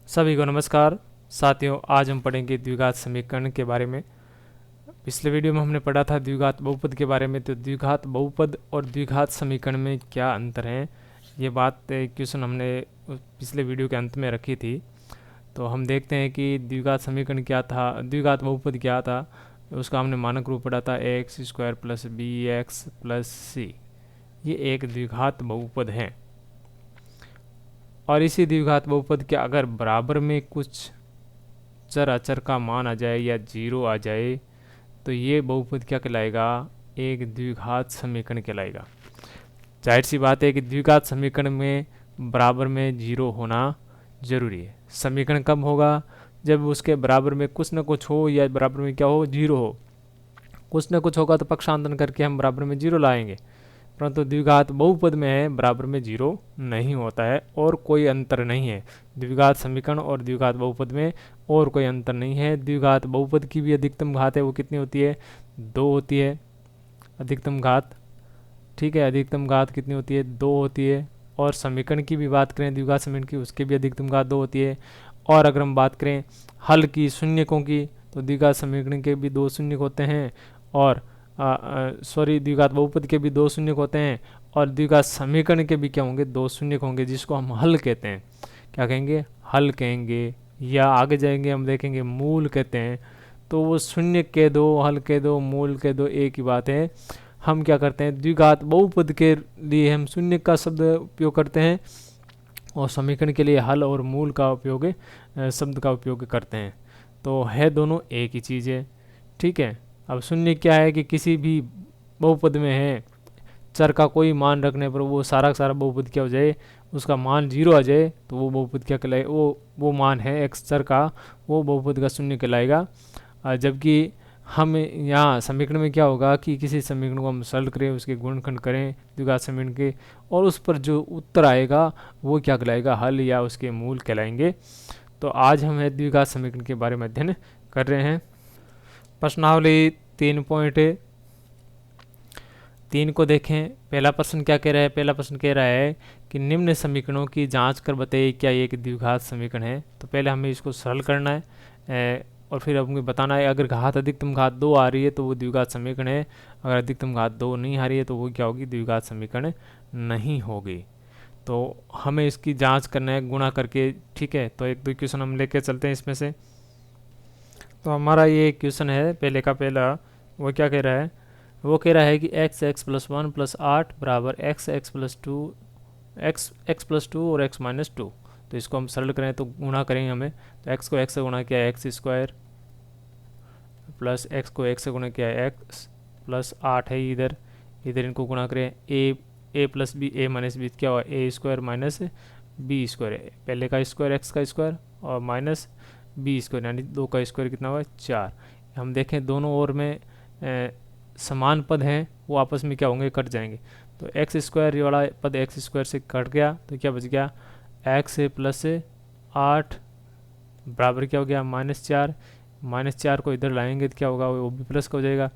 सभी को नमस्कार साथियों। आज हम पढ़ेंगे द्विघात समीकरण के बारे में। पिछले वीडियो में हमने पढ़ा था द्विघात बहुपद के बारे में। तो द्विघात बहुपद और द्विघात समीकरण में क्या अंतर है, ये बात क्वेश्चन हमने पिछले वीडियो के अंत में रखी थी। तो हम देखते हैं कि द्विघात समीकरण क्या था, द्विघात बहुपद क्या था। उसका हमने मानक रूप पढ़ा था X square plus B X plus C. ये एक द्विघात बहुपद है। और इसी द्विघात बहुपद के अगर बराबर में कुछ चर अचर का मान आ जाए या जीरो आ जाए तो ये बहुपद क्या कहलाएगा, एक द्विघात समीकरण कहलाएगा। जाहिर सी बात है कि द्विघात समीकरण में बराबर में जीरो होना जरूरी है। समीकरण कब होगा, जब उसके बराबर में कुछ न कुछ हो या बराबर में क्या हो, जीरो हो। कुछ न कुछ होगा तो पक्षांतरण करके हम बराबर में जीरो लाएंगे, परंतु द्विघात बहुपद में है बराबर में जीरो नहीं होता है और कोई अंतर नहीं है। द्विघात समीकरण और द्विघात बहुपद में और कोई अंतर नहीं है। द्विघात बहुपद की भी अधिकतम घात है, वो कितनी होती है, 2 होती है अधिकतम घात। ठीक है, अधिकतम घात कितनी होती है, 2 होती है। और समीकरण की भी बात करें द्विघात समीकरण की, उसकी भी अधिकतम घात 2 होती है। और अगर हम बात करें हल की, शून्यकों की, तो द्विघात समीकरण के भी 2 शून्यक होते हैं और द्विघात बहुपद के भी 2 शून्यक होते हैं। और द्विघात समीकरण के भी क्या होंगे, 2 शून्यक होंगे, जिसको हम हल कहते हैं। क्या कहेंगे, हल कहेंगे, या आगे जाएंगे हम देखेंगे मूल कहते हैं। तो वो शून्य के दो, हल के दो, मूल के दो, एक ही बात है। हम क्या करते हैं, द्विघात बहुपद के लिए हम शून्य का शब्द उपयोग करते हैं और समीकरण के लिए हल और मूल का उपयोग शब्द का उपयोग करते हैं। तो है दोनों एक ही चीज़ है। ठीक है, अब शून्य क्या है कि किसी भी बहुपद में है, चर का कोई मान रखने पर वो सारा का सारा बहुपद क्या हो जाए, उसका मान जीरो आ जाए तो वो बहुपद क्या कहलाए, वो मान है एक्स चर का, वो बहुपद का शून्य कहलाएगा। जबकि हम यहाँ समीकरण में क्या होगा कि किसी समीकरण को हम सरल करें, उसके गुणनखंड करें द्विघात समीकरण के, और उस पर जो उत्तर आएगा वो क्या कहलाएगा, हल या उसके मूल कहलाएंगे। तो आज हम द्विघात समीकरण के बारे में अध्ययन कर रहे हैं। प्रश्नावली 3.3 को देखें। पहला प्रश्न क्या कह रहा है, पहला प्रश्न कह रहा है कि निम्न समीकरणों की जांच कर बताइए क्या ये एक द्विघात समीकरण है। तो पहले हमें इसको सरल करना है और फिर हमें बताना है अगर घात अधिकतम घात 2 आ रही है तो वो द्विघात समीकरण है, अगर अधिकतम घात 2 नहीं आ रही है तो वो क्या होगी, द्विघात समीकरण नहीं होगी। तो हमें इसकी जांच करना है गुणा करके। ठीक है, तो एक दो क्वेश्चन हम लेके चलते हैं इसमें से। तो हमारा ये क्वेश्चन है पहले का पहला, वो क्या कह रहा है, वो कह रहा है कि एक्स एक्स प्लस 1 प्लस 8 बराबर x x plus 2, x x plus 2 और एक्स माइनस 2। तो इसको हम सरल करें तो गुणा करेंगे हमें। तो एक्स को एक्स से गुणा किया एक्स स्क्वायर, प्लस एक्स को एक्स से गुणा किया एक्स प्लस 8 है इधर, इधर इनको गुणा करें ए प्लस बी, ए माइनस बी क्या हुआ, ए स्क्वायर माइनस बी स्क्वायर है, पहले का स्क्वायर एक्स का स्क्वायर और माइनस बी स्क्वायर, यानी 2 का स्क्वायर कितना हुआ, 4। हम देखें दोनों ओर में समान पद हैं, वो आपस में क्या होंगे, कट जाएंगे। तो एक्स स्क्वायर वाला पद एक्स स्क्वायर से कट गया तो क्या बच गया, एक्स प्लस 8 बराबर क्या हो गया, -4। -4 को इधर लाएंगे तो क्या होगा, वो भी प्लस का हो जाएगा।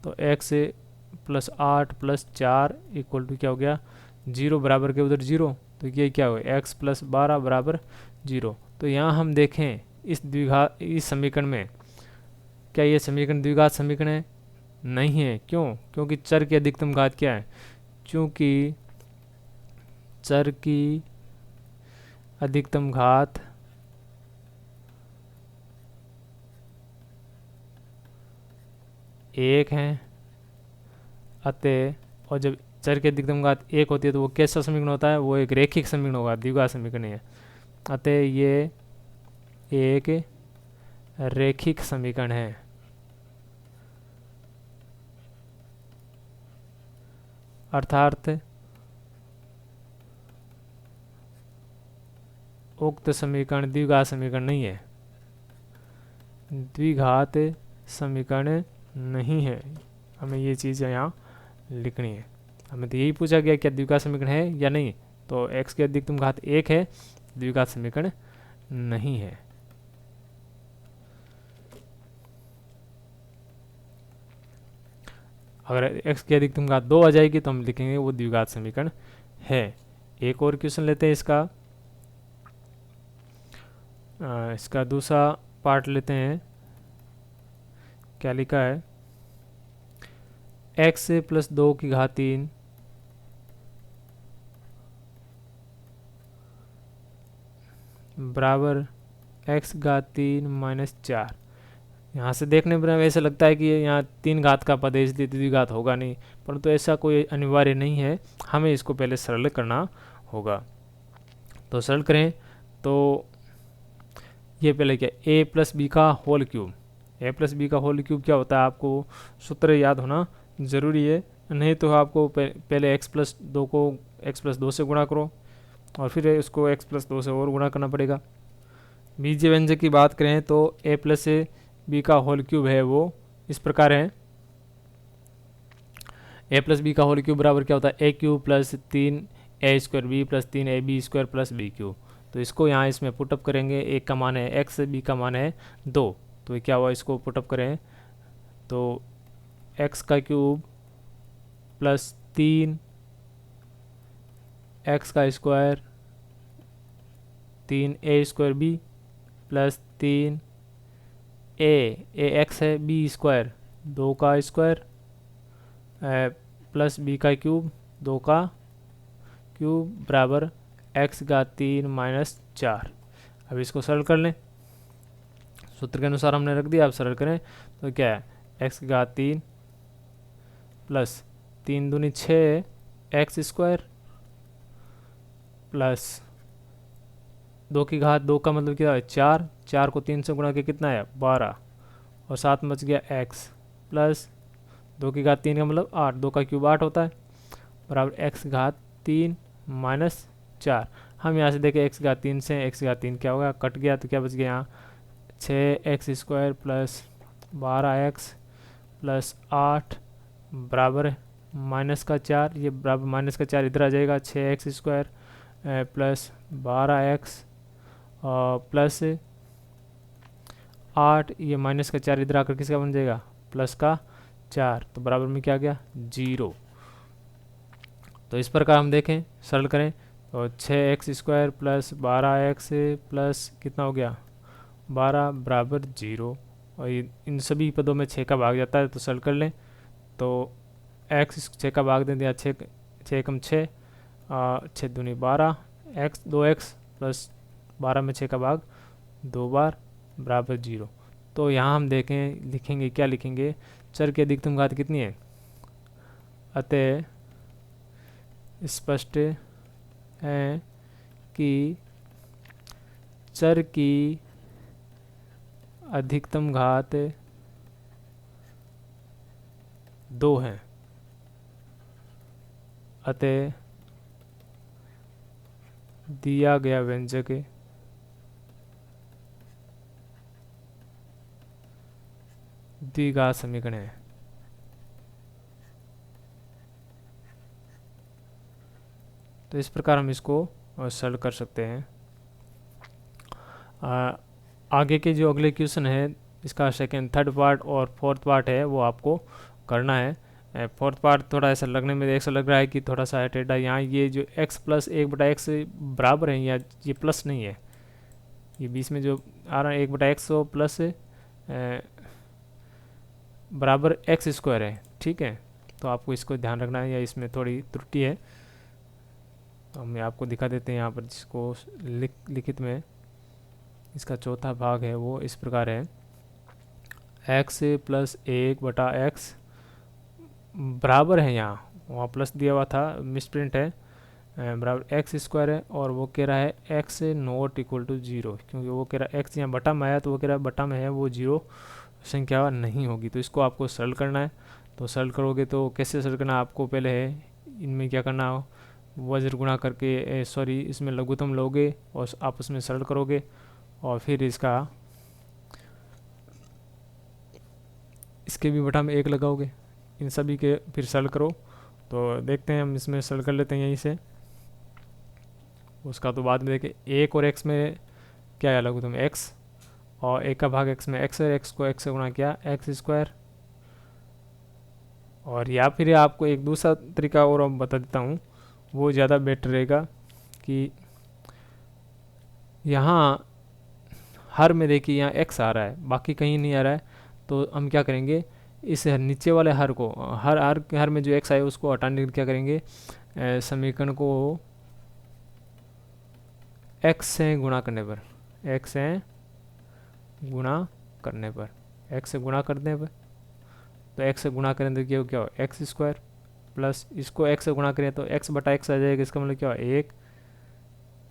तो X plus 8 plus 4 equal to क्या हो गया, 0 बराबर के उधर 0। तो ये क्या हो गया, एक्स प्लस 12 बराबर 0। तो यहाँ हम देखें इस समीकरण में, क्या ये समीकरण द्विघात समीकरण है, नहीं है। क्यों, क्योंकि चर की अधिकतम घात क्या है, क्योंकि चर की अधिकतम घात एक है, अतः और जब चर की अधिकतम घात एक होती है तो वो कैसा समीकरण होता है, वो एक रैखिक समीकरण होगा, द्विघात समीकरण है। अतः ये एक रैखिक समीकरण है। अर्थात उक्त समीकरण द्विघात समीकरण नहीं है, द्विघात समीकरण नहीं है। हमें ये चीज़ यहाँ लिखनी है। हमें तो यही पूछा गया क्या द्विघात समीकरण है या नहीं, तो x की अधिकतम घात 1 है, द्विघात समीकरण नहीं है। अगर x की अधिकतम घात 2 आ जाएगी तो हम लिखेंगे वो द्विघात समीकरण है। एक और क्वेश्चन लेते हैं इसका। इसका दूसरा पार्ट लेते हैं। क्या लिखा है, x प्लस 2 की घात 3 बराबर x घात 3 माइनस 4। यहाँ से देखने पर ऐसा लगता है कि यहाँ 3 घात का पद है इसलिए द्विघात होगा नहीं, परंतु ऐसा कोई अनिवार्य नहीं है, हमें इसको पहले सरल करना होगा। तो सरल करें तो ये पहले क्या, a प्लस बी का whole cube. a plus B का होल क्यूब क्या होता है, आपको सूत्र याद होना ज़रूरी है, नहीं तो आपको पहले x प्लस 2 को x प्लस 2 से गुणा करो और फिर उसको x प्लस 2 से और गुणा करना पड़ेगा। बीजीय व्यंजक की बात करें तो a प्लस बी का होल क्यूब है वो इस प्रकार है, a प्लस बी का होल क्यूब बराबर क्या होता है, a cube plus 3a square B plus 3ab square plus B cube. तो इसको यहाँ इसमें पुटअप करेंगे, एक का मान है x, बी का मान है 2, तो ये क्या हुआ, इसको पुटअप करें तो x का क्यूब प्लस 3 x का square 3a square B plus 3 A x है, बी स्क्वायर 2 का स्क्वायर प्लस बी का क्यूब 2 का क्यूब बराबर x का 3 माइनस 4। अब इसको सरल कर लें, सूत्र के अनुसार हमने रख दिया। अब सरल करें तो क्या है, x का 3 प्लस 3 दूनी 6 एक्स स्क्वायर प्लस 2 की घात 2 का मतलब क्या है 4, 4 को 3 से गुणा के कितना है 12 और 7 बच गया x प्लस 2 की घात 3 का मतलब 8, 2 का क्यूब 8 होता है बराबर x घात 3 माइनस 4। हम यहाँ से देखें x घात 3 से x घात 3 क्या होगा, कट गया तो क्या बच गया यहाँ 6x square plus 12x plus 8 बराबर माइनस का 4, ये बराबर माइनस का 4 इधर आ जाएगा, 6x square plus 12x plus 8, ये माइनस का 4 इधर आकर किसका बन जाएगा प्लस का 4, तो बराबर में क्या गया 0। तो इस प्रकार हम देखें सरल करें तो 6x square plus 12x plus कितना हो गया 12 बराबर 0, और इन सभी पदों में 6 का भाग जाता है, तो सरल कर लें तो x 6 का भाग दे दिया, 6 कम 6 6 दूनी 12 x 2x प्लस 12 में 6 का भाग 2 बार बराबर 0। तो यहाँ हम देखें लिखेंगे, क्या लिखेंगे, चर की अधिकतम घात कितनी है, अतः स्पष्ट है कि चर की अधिकतम घात 2 है, अतः दिया गया व्यंजक द्विघात समीकरण है। तो इस प्रकार हम इसको सरल कर सकते हैं। आगे के जो अगले क्वेश्चन है इसका सेकेंड, थर्ड पार्ट और फोर्थ पार्ट है वो आपको करना है। फोर्थ पार्ट थोड़ा ऐसा लगने में ऐसा लग रहा है कि थोड़ा सा टेढ़ा, यहाँ ये जो x प्लस 1/x बराबर है, या ये प्लस नहीं है, ये बीच में जो आ रहा है 1/x प्लस बराबर x स्क्वायर है, ठीक है, तो आपको इसको ध्यान रखना है, या इसमें थोड़ी त्रुटि है। तो हम आपको दिखा देते हैं यहाँ पर, जिसको लिखित में इसका चौथा भाग है वो इस प्रकार है, x प्लस 1/x बराबर है, यहाँ वहाँ प्लस दिया हुआ था मिसप्रिंट है, बराबर एक्स स्क्वायर है, और वो कह रहा है x नॉट इक्वल टू 0, क्योंकि वो कह रहा है x यहाँ बटा में आया तो वो कह रहा है बटा में है वो 0 संख्या नहीं होगी। तो इसको आपको सरल करना है, तो सरल करोगे तो कैसे सरल करना, आपको पहले है इनमें क्या करना हो, वज्र गुणा करके सॉरी इसमें लघुत्तम लोगे और आपस में सरल करोगे, और फिर इसके भी बटा में 1 लगाओगे, इन सभी के फिर सरल करो। तो देखते हैं हम इसमें सरल कर लेते हैं यहीं से, उसका तो बाद में देखें। 1 और x में क्या है लघुत्तम x, और 1 का भाग x में x है, x को x से गुणा किया x स्क्वायर। और या फिर आपको एक दूसरा तरीका और बता देता हूँ, वो ज़्यादा बेटर रहेगा कि यहाँ हर में देखिए यहाँ x आ रहा है, बाकी कहीं नहीं आ रहा है। तो हम क्या करेंगे, इस नीचे वाले हर को, हर हर हर में जो x आए उसको हटाने के लिए क्या करेंगे, समीकरण को x से गुणा करने पर, x से गुणा करने पर, x से गुणा करने पर, तो x से गुणा करें तो क्या हो, एक्स स्क्वायर प्लस इसको x से गुणा करें तो x बटा x आ जाएगा। इसका मतलब क्या हो, 1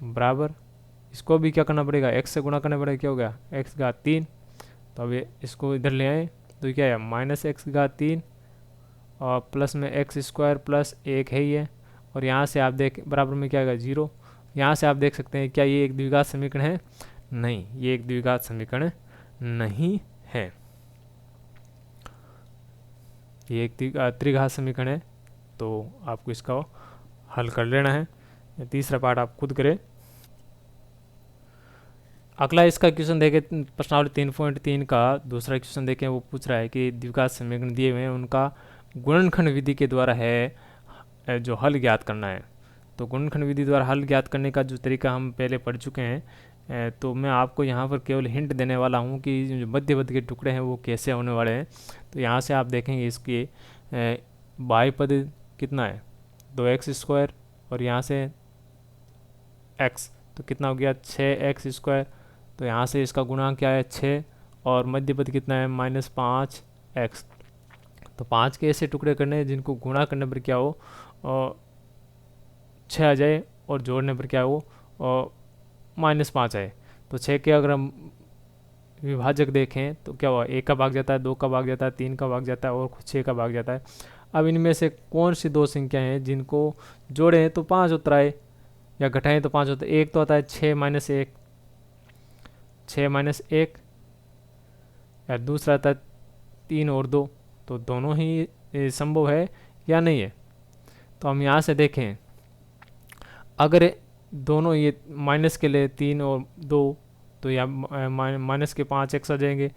बराबर, इसको भी क्या करना पड़ेगा, x से गुणा करना पड़ेगा, क्या हो गया, x घात 3। तो अब ये इसको इधर ले आए तो क्या है, माइनस एक्स घात 3 और प्लस में एक्स स्क्वायर प्लस 1 है ही है। और यहाँ से आप देख बराबर में क्या आएगा, 0। यहाँ से आप देख सकते हैं क्या ये एक द्विघात समीकरण है, नहीं, ये एक द्विघात समीकरण नहीं है, ये एक त्रिघात समीकरण है। तो आपको इसका हल कर लेना है। तीसरा पार्ट आप खुद करें। अगला इसका क्वेश्चन देखें, प्रश्नावली 3.3 का दूसरा क्वेश्चन देखें। वो पूछ रहा है कि द्विघात समीकरण दिए हुए हैं, उनका गुणनखंड विधि के द्वारा है जो हल ज्ञात करना है। तो गुणनखंड विधि द्वारा हल ज्ञात करने का जो तरीका हम पहले पढ़ चुके हैं, तो मैं आपको यहाँ पर केवल हिंट देने वाला हूँ कि जो मध्यपद के टुकड़े हैं वो कैसे होने वाले हैं। तो यहाँ से आप देखेंगे इसके बाई पद कितना है, 2x स्क्वायर, और यहाँ से x, तो कितना हो गया, 6x स्क्वायर। तो यहाँ से इसका गुणा क्या है, 6, और मध्यपद कितना है, -5x। तो 5 के ऐसे टुकड़े करने हैं जिनको गुणा करने पर क्या हो, 6 आ जाए, और जोड़ने पर क्या हो, -5 आए। तो 6 के अगर हम विभाजक देखें तो क्या हुआ, 1 का भाग जाता है, 2 का भाग जाता है, 3 का भाग जाता है, और 6 का भाग जाता है। अब इनमें से कौन सी दो संख्या हैं जिनको जोड़ें तो 5 उत्तर आए, या घटाएं तो 5 होता है। एक तो आता है 6 - 1, 6 - 1, या दूसरा आता है 3 और 2। तो दोनों ही संभव है या नहीं है। तो हम यहाँ से देखें, अगर दोनों ये माइनस के लिए 3 और 2, तो यहाँ माइनस के 5x आ जाएंगे,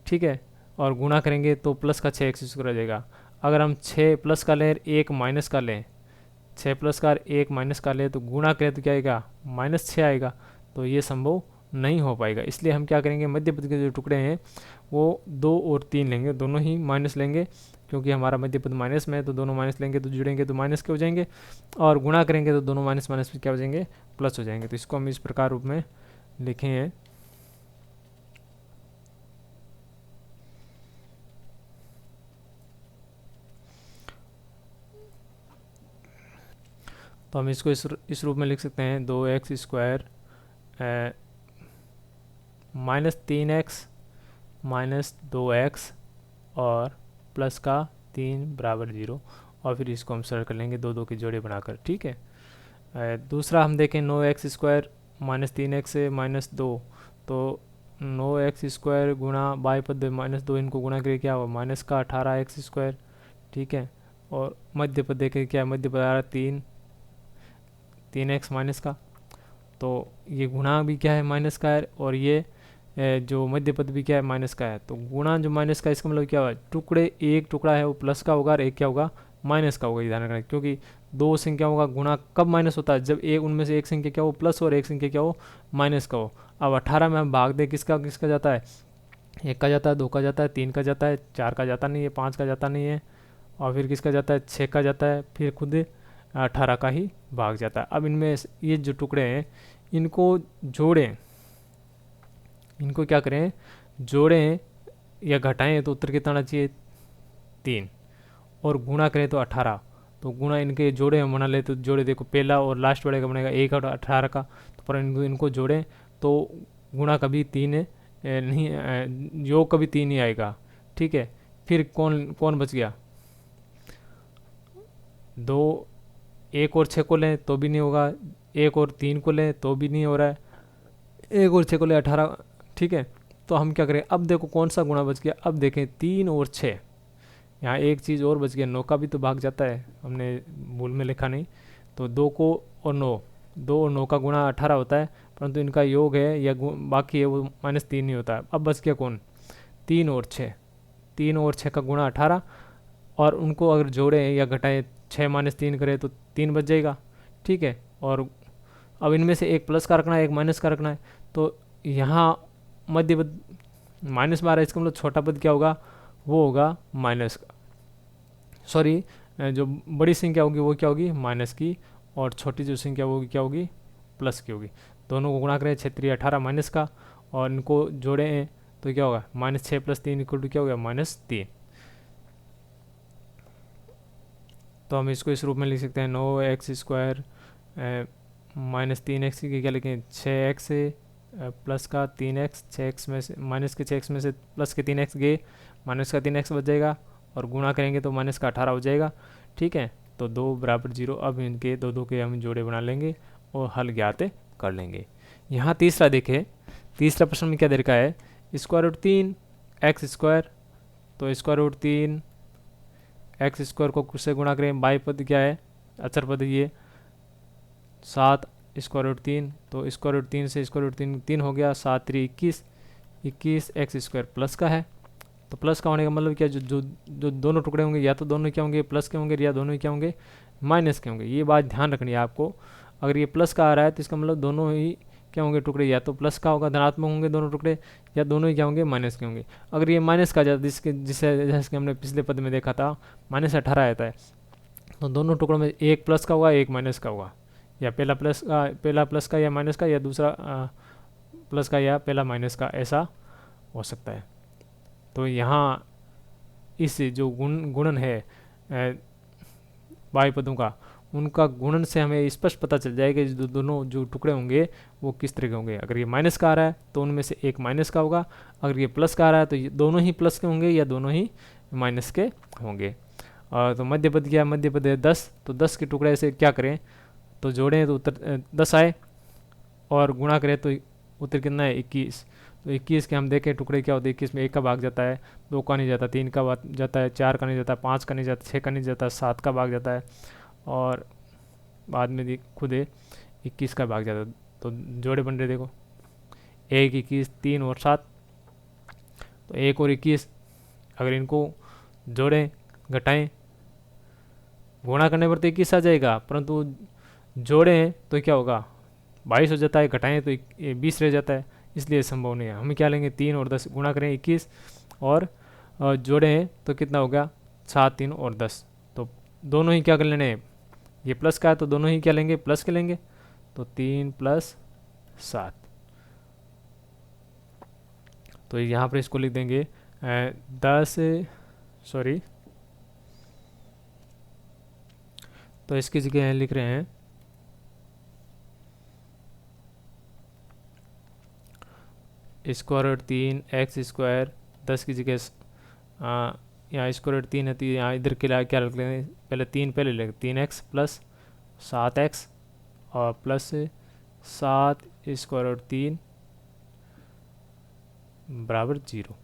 ठीक है, और गुणा करेंगे तो प्लस का 6x स्क्वायर आ जाएगा। अगर हम 6 प्लस का लें 1 माइनस का लें, 6 प्लस का 1 माइनस का लें तो गुणा करें तो क्या आएगा, -6 आएगा। तो ये संभव नहीं हो पाएगा। इसलिए हम क्या करेंगे, मध्यपद के जो टुकड़े हैं वो 2 और 3 लेंगे, दोनों ही माइनस लेंगे, क्योंकि हमारा मध्यपद माइनस में है। तो दोनों माइनस लेंगे तो जुड़ेंगे तो माइनस के हो जाएंगे, और गुणा करेंगे तो दोनों माइनस माइनस क्या हो जाएंगे, प्लस हो जाएंगे। तो इसको हम इस प्रकार रूप में लिखे हैं। तो हम इसको इस रूप में लिख सकते हैं, 2x स्क्वायर -3x -2x और प्लस का 3 बराबर 0, और फिर इसको हम सरल कर लेंगे 2 के जोड़े बनाकर, ठीक है। दूसरा हम देखें, 9x स्क्वायर -3x से -2, तो 9x स्क्वायर गुणा बाई पद -2, इनको गुणा करके क्या हुआ, माइनस का 18x स्क्वायर, ठीक है। और मध्य पद देखें क्या, मध्य पद आ रहा है 3x माइनस का, तो ये गुणा भी क्या है, माइनस का है, और ये जो मध्य पद भी क्या है, माइनस का है। तो गुणा जो माइनस का, इसका मतलब क्या हुआ, टुकड़े, एक टुकड़ा है वो प्लस का होगा और एक क्या होगा, माइनस का होगा। ध्यान रखना, क्योंकि दो संख्याओं का गुणा कब माइनस होता है, जब एक उनमें से एक संख्या क्या हो प्लस और एक संख्या क्या हो माइनस का हो। अब 18 में हम भाग दे, किसका किसका जाता है, 1 का जाता है, 2 का जाता है, 3 का जाता है, 4 का जाता नहीं है, 5 का जाता नहीं है, और फिर किसका जाता है, 6 का जाता है, फिर खुद 18 का ही भाग जाता है। अब इनमें ये जो टुकड़े हैं इनको जोड़ें, इनको क्या करें, जोड़ें या घटाएं तो उत्तर कितना आना चाहिए, 3, और गुणा करें तो 18। तो गुणा इनके जोड़े हम बना ले, तो जोड़े देखो पहला और लास्ट वाले का बनेगा 1 और 18 का, तो पर इनको जोड़ें तो गुणा कभी 3 नहीं, योग कभी 3 ही आएगा, ठीक है। फिर कौन कौन बच गया, 2, 1 और 6 को लें तो भी नहीं होगा, 1 और 3 को लें तो भी नहीं हो रहा है, 1 और 6 को लें 18, ठीक है। तो हम क्या करें, अब देखो कौन सा गुणा बच गया, अब देखें 3 और 6, यहाँ एक चीज़ और बच गया, 9 का भी तो भाग जाता है, हमने भूल में लिखा नहीं। तो 2 को और 9, 2 और 9 का गुणा 18 होता है, परंतु इनका योग है या बाकी है वो -3 ही होता है। अब बच गया कौन, 3 और 6, 3 और 6 का गुणा 18, और उनको अगर जोड़ें या घटाएं, 6 - 3 करें तो 3 बच जाएगा, ठीक है। और अब इनमें से एक प्लस का रखना है, एक माइनस का रखना है। तो यहाँ मध्य पद -12 इसका मतलब छोटा पद क्या होगा, वो होगा माइनस का, सॉरी जो बड़ी संख्या होगी वो क्या होगी माइनस की, और छोटी जो संख्या वो क्या होगी प्लस की होगी। दोनों को गुणा करें 6×3 = 18 माइनस का, और इनको जोड़े हैं तो क्या होगा -6 + 3 = क्या हो गया -3। तो हम इसको इस रूप में लिख सकते हैं 9x² -3x की क्या लिखें 6x प्लस का 3x, 6x में से माइनस के 6x में से प्लस के 3x गए, माइनस का 3x बच जाएगा, और गुणा करेंगे तो माइनस का 18 हो जाएगा। ठीक है, तो 2 = 0। अब इनके दो के हम जोड़े बना लेंगे और हल ज्ञात कर लेंगे। यहाँ तीसरा देखें, तीसरा प्रश्न में क्या दे रखा है, √3x², तो √3 x² को किससे गुणा करें, बाई पद क्या है अचर पद ये 7 √3, तो √3 से √3 3 हो गया, 7 3 21 x² प्लस का है। तो प्लस का होने का मतलब क्या, जो दोनों टुकड़े होंगे या तो दोनों क्या होंगे प्लस के होंगे, या दोनों ही क्या होंगे माइनस के होंगे। ये बात ध्यान रखनी है आपको, अगर ये प्लस का आ रहा है तो इसका मतलब दोनों ही क्या होंगे टुकड़े, या तो प्लस का होगा धनात्मक होंगे दोनों टुकड़े, या दोनों ही क्या होंगे माइनस के होंगे। अगर ये माइनस का जाता जिसके जैसे हमने पिछले पद में देखा था -18 आता है, तो दोनों टुकड़ों में एक प्लस का होगा एक माइनस का होगा, या पहला प्लस का या माइनस का, या दूसरा प्लस का या पहला माइनस का, ऐसा हो सकता है। तो यहाँ इस जो गुणन है बाह्य पदों का, उनका गुणन से हमें स्पष्ट पता चल जाएगा कि दोनों जो टुकड़े होंगे वो किस तरह के होंगे। अगर ये माइनस का आ रहा है तो उनमें से एक माइनस का होगा, अगर ये प्लस का आ रहा है तो ये दोनों ही प्लस के होंगे या दोनों ही माइनस के होंगे। तो मध्य पद क्या है, मध्य पद है 10, तो 10 के टुकड़े से क्या करें, तो जोड़ें तो उत्तर 10 आए, और गुणा करें तो उत्तर कितना है 21। तो 21 के हम देखें टुकड़े क्या होते हैं, 21 में 1 का भाग जाता है, 2 का नहीं जाता, 3 का भाग जाता है, 4 का नहीं जाता, 5 का नहीं जाता, 6 का नहीं जाता, 7 का भाग जाता है, और बाद में खुद 21 का भाग जाता है। तो जोड़े बन रहे देखो 1 21 3 और 7, तो 1 और 21 अगर इनको जोड़ें घटाएं गुणा करने पर तो 21 आ जाएगा, परंतु जोड़ें तो क्या होगा 22 हो जाता है, घटाएं तो 20 रह जाता है, इसलिए संभव नहीं है। हम क्या लेंगे 3 और 10 गुणा करें 21, और जोड़ें तो कितना होगा 7 3 और 10, तो दोनों ही क्या कर लेने, ये प्लस का है तो दोनों ही क्या लेंगे प्लस के लेंगे, तो 3 + 7। तो यहाँ पर इसको लिख देंगे 10 सॉरी, तो इसकी जगह लिख रहे हैं √3x², 10 की जगह यहाँ √3 है तो यहाँ इधर के लिए क्या रख लेंगे, पहले 3 पहले लेंगे 3x + 7x और प्लस 7 √3 = 0।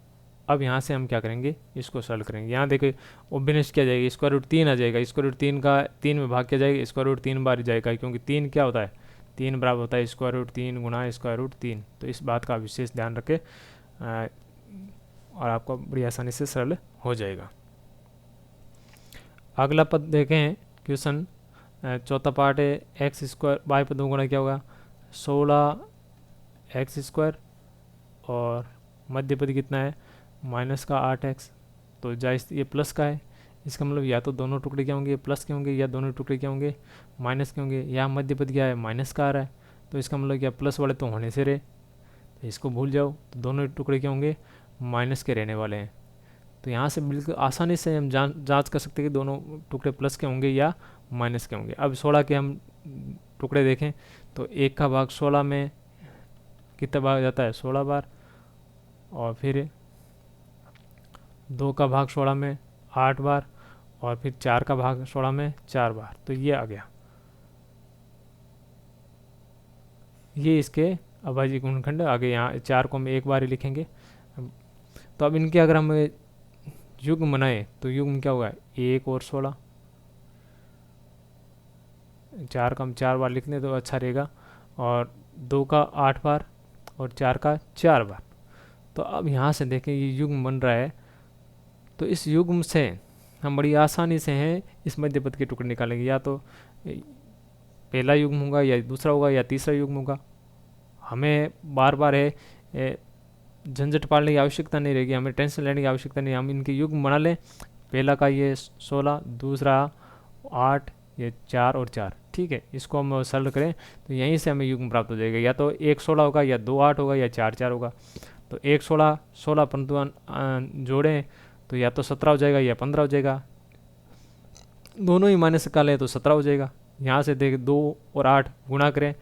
अब यहाँ से हम क्या करेंगे इसको सॉल्व करेंगे। यहाँ देखिए ओबिनेस्ट क्या जाएगी √3 आ जाएगा, √3 का 3 में भाग क्या जाएगा √3 बार जाएगा, क्योंकि 3 क्या होता है 3 बराबर होता है √3 गुणा √3। तो इस बात का विशेष ध्यान रखें और आपको बड़ी आसानी से सरल हो जाएगा। अगला पद देखें क्वेश्चन चौथा पार्ट है x² बाई पदों गुणा क्या होगा 16x², और मध्य पद कितना है -8x, तो जायज़ ये प्लस का है, इसका मतलब या तो दोनों टुकड़े क्या होंगे प्लस के होंगे, या दोनों टुकड़े क्या होंगे माइनस के होंगे। यहाँ मध्य पद क्या है माइनस का आ रहा है, तो इसका मतलब क्या प्लस वाले तो होने से रहे, तो इसको भूल जाओ, तो दोनों टुकड़े क्या होंगे माइनस के रहने वाले हैं। तो यहाँ से बिल्कुल आसानी से हम जांच कर सकते हैं कि दोनों टुकड़े प्लस के होंगे या माइनस के होंगे। अब 16 के हम टुकड़े देखें तो 1 का भाग 16 में कितना भाग जाता है 16 बार, और फिर 2 का भाग 16 में 8 बार, और फिर 4 का भाग 16 में 4 बार। तो ये आ गया, ये इसके अभाज्य गुणनखंड आगे। यहाँ 4 को हम 1 बार ही लिखेंगे। तो अब इनके अगर हम युग्म बनाए तो युग्म क्या होगा 1 और 16, 4 का हम 4 बार लिख लें तो अच्छा रहेगा, और 2 का 8 बार और 4 का 4 बार। तो अब यहाँ से देखें ये युग्म बन रहा है, तो इस युग्म से हम बड़ी आसानी से हैं इस मध्य पद के टुकड़े निकालेंगे, या तो पहला युग्म होगा या दूसरा होगा या तीसरा युग्म होगा। हमें बार बार है झंझट पालने की आवश्यकता नहीं रहेगी, हमें टेंशन लेने की आवश्यकता नहीं, हम इनके युग्म बना लें। पहला का ये 16, दूसरा 8, ये 4 और 4, ठीक है। इसको हम सरल करें तो यहीं से हमें युग्म प्राप्त हो जाएगा, या तो 1 16 होगा, या 2 8 होगा, या 4 4 होगा। तो 1 16 16 परंतु जोड़ें तो या तो 17 हो जाएगा या 15 हो जाएगा, दोनों ही माइनस का लें तो 17 हो जाएगा। यहाँ से देख 2 और 8 गुणा करें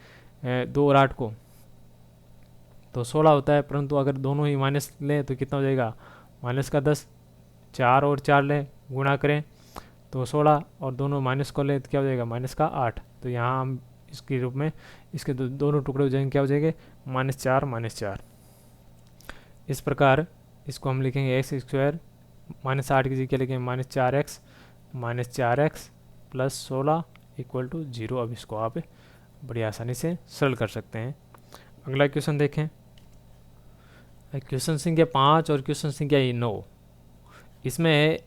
2 और 8 को तो 16 होता है, परंतु अगर दोनों ही माइनस लें तो कितना हो जाएगा, माइनस का 10। 4 और 4 लें गुणा करें तो 16, और दोनों माइनस को लें तो क्या हो जाएगा, माइनस का 8। तो यहाँ हम इसके रूप में इसके दोनों टुकड़े हो जाएंगे, क्या हो जाएंगे, -4 -4। इस प्रकार इसको हम लिखेंगे एक्स स्क्वायर -8 की जगह क्या लिखेंगे, -4x प्लस 16 इक्वल टू 0। अब इसको आप बड़ी आसानी से सरल कर सकते हैं। अगला क्वेश्चन देखें, क्वेश्चन संख्या 5 और क्वेश्चन संख्या 9। इसमें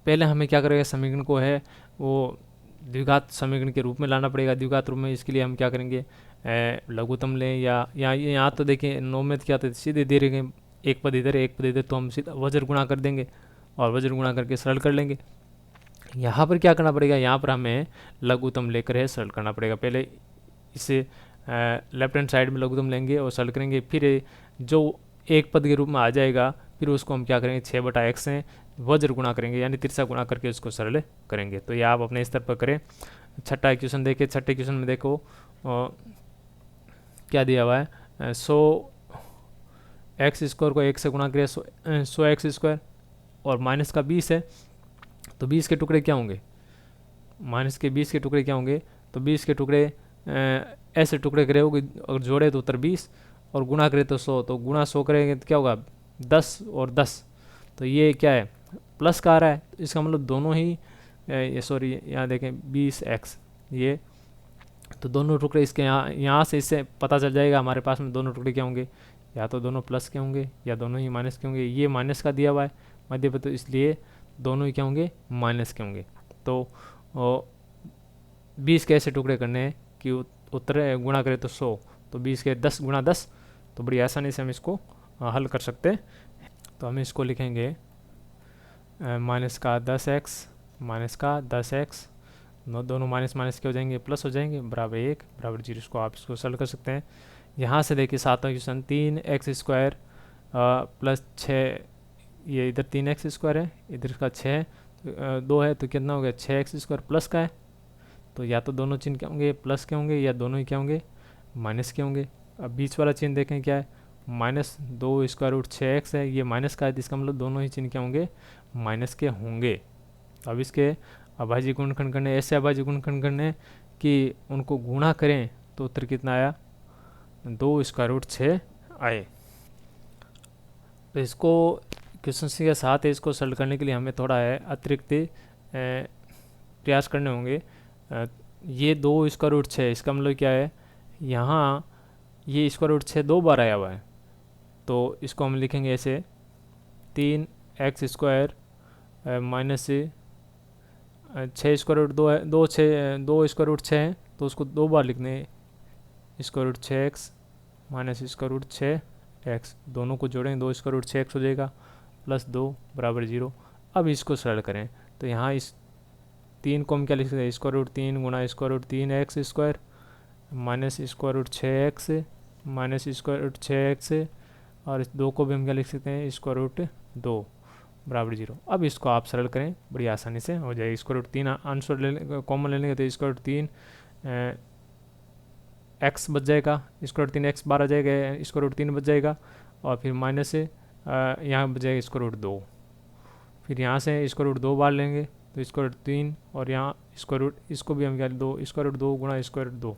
पहले हमें क्या करेगा, समीकरण को है वो द्विघात समीकरण के रूप में लाना पड़ेगा। द्विघात रूप में इसके लिए हम क्या करेंगे, लघुत्तम लें, या यहाँ तो देखिए 9 में क्या था, सीधे दे रहे हैं एक पद इधर एक पद इधर, तो हम सीधा वज्र गुणा कर देंगे और वज्र गुणा करके सरल कर लेंगे। यहाँ पर क्या करना पड़ेगा, यहाँ पर हमें लघुत्तम लेकर है सरल करना पड़ेगा। पहले इसे लेफ्ट हैंड साइड में लघुत्तम लेंगे और सरल करेंगे, फिर जो एक पद के रूप में आ जाएगा फिर उसको हम क्या करेंगे, 6/x से वज्र गुणा करेंगे, यानी तिरछा गुणा करके उसको सरल करेंगे। तो ये आप अपने स्तर पर करें। छठा क्वेश्चन देखिए, छठे क्वेश्चन में देखो क्या दिया हुआ है, 100x² को 1 से गुणा करें 100x², और माइनस का 20 है तो 20 के टुकड़े क्या होंगे, माइनस के 20 के टुकड़े क्या होंगे, तो 20 के टुकड़े ऐसे टुकड़े करे होगे, अगर जोड़े तो उत्तर 20 और गुणा करें तो 100, तो गुणा 100 करेंगे तो क्या होगा 10 और 10, तो ये क्या है प्लस का आ रहा है, इसका मतलब दोनों ही ये सॉरी यहाँ देखें 20x, ये तो दोनों टुकड़े इसके यहाँ से इससे पता चल जाएगा हमारे पास में दोनों टुकड़े क्या होंगे, या तो दोनों प्लस के होंगे या दोनों ही माइनस के होंगे। ये माइनस का दिया हुआ है मध्य पर, तो इसलिए दोनों ही क्या होंगे, माइनस के होंगे। तो 20 के ऐसे टुकड़े करने हैं कि उत्तर गुणा करें तो 100, तो 20 के 10 गुणा 10, तो बड़ी आसानी से हम इसको हल कर सकते हैं। तो हम इसको लिखेंगे माइनस का 10x माइनस का 10x, दोनों माइनस माइनस के हो जाएंगे, प्लस हो जाएंगे, बराबर 1 बराबर 0। इसको आप इसको सरल कर सकते हैं। यहाँ से देखिए सातवां क्वेश्चन, 3x² प्लस 6, ये इधर 3x² है, इधर का 6 2 है, तो कितना हो गया 6x² प्लस का है, तो या तो दोनों चिन्ह क्या होंगे, प्लस के होंगे, या दोनों ही क्या होंगे, माइनस के होंगे। अब बीच वाला चिन्ह देखें क्या है, -2√6x है, ये माइनस का है, इसका मतलब दोनों ही चिन्ह क्या होंगे, माइनस के होंगे। अब इसके अभाज्य गुणनखंड करने, ऐसे अभाज्य गुणनखंड करने कि उनको गुणा करें तो उत्तर कितना आया, 2√6 आए। तो इसको क्वेश्चन संख्या 7 है, इसको सरल करने के लिए हमें थोड़ा है अतिरिक्त प्रयास करने होंगे। ये 2√6, इसका मतलब क्या है, यहाँ ये √6 दो बार आया हुआ है, तो इसको हम लिखेंगे ऐसे 3x² माइनस 6√2 है, 2√6 है, तो उसको दो बार लिखने √6x माइनस √6x, दोनों को जोड़ेंगे 2√6x हो जाएगा, प्लस 2 बराबर 0। अब इसको सरल करें तो यहाँ इस 3 को हम क्या लिख सकते हैं, √3 गुणा √3x² minus √6x minus √6x, और इस 2 को भी हम क्या लिख सकते हैं, √2 बराबर 0। अब इसको आप सरल करें, बड़ी आसानी से हो जाएगी। √3 आंसर ले कॉमन ले लेंगे तो √3 x बच जाएगा, √3x बाहर आ जाएगा, √3 बच जाएगा, और फिर माइनस से यहाँ बच जाएगा √2, फिर यहाँ से √2 बाहर लेंगे तो √3, और यहाँ इसको भी हम क्या 2 √2 गुणा √2,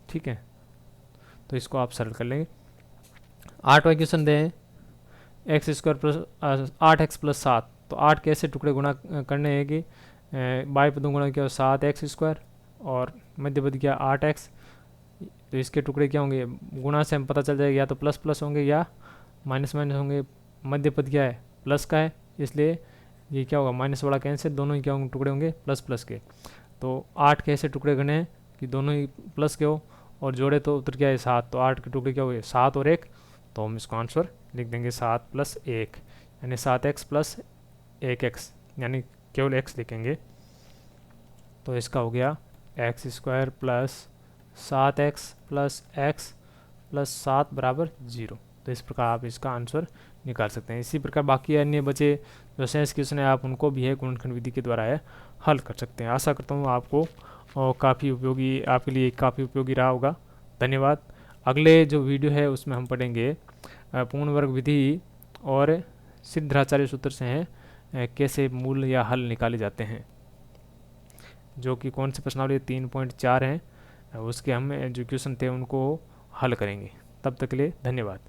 ठीक है। तो इसको आप सरल कर लेंगे। 8वां क्वेश्चन दें, x² प्लस 8x प्लस 7, तो 8 के ऐसे टुकड़े गुणा करने हैं कि बाई पदों गुणा किया 7x² और मध्य पद किया 8x, तो इसके टुकड़े क्या होंगे, गुणा से हम पता चल जाएगा या तो प्लस प्लस होंगे या माइनस माइनस होंगे। मध्य पद क्या है, प्लस का है, इसलिए ये क्या होगा, माइनस वाला कैंसिल, दोनों ही क्या होंगे टुकड़े होंगे प्लस प्लस के। तो 8 के ऐसे टुकड़े करने हैं कि दोनों ही प्लस के हो, और जोड़े तो उत्तर क्या है 7, तो 8 के टुकड़े क्या हो गए 7 और 1, तो हम इसको आंसर लिख देंगे 7 + 1 यानी 7x + 1x यानी केवल x लिखेंगे। तो इसका हो गया x² + 7x + x + 7 = 0। तो इस प्रकार आप इसका आंसर निकाल सकते हैं। इसी प्रकार बाकी अन्य बचे जो शेष क्वेश्चन है आप उनको भी है गुणनखंड विधि के द्वारा है हल कर सकते हैं। आशा करता हूँ आपको काफ़ी उपयोगी, आपके लिए काफ़ी उपयोगी रहा होगा। धन्यवाद। अगले जो वीडियो है उसमें हम पढ़ेंगे पूर्ण वर्ग विधि और सिद्धाचार्य सूत्र से हैं कैसे मूल या हल निकाले जाते हैं, जो कि कौन से प्रश्नावली 3.4 हैं उसके हम जो क्वेश्चन थे उनको हल करेंगे। तब तक के लिए धन्यवाद।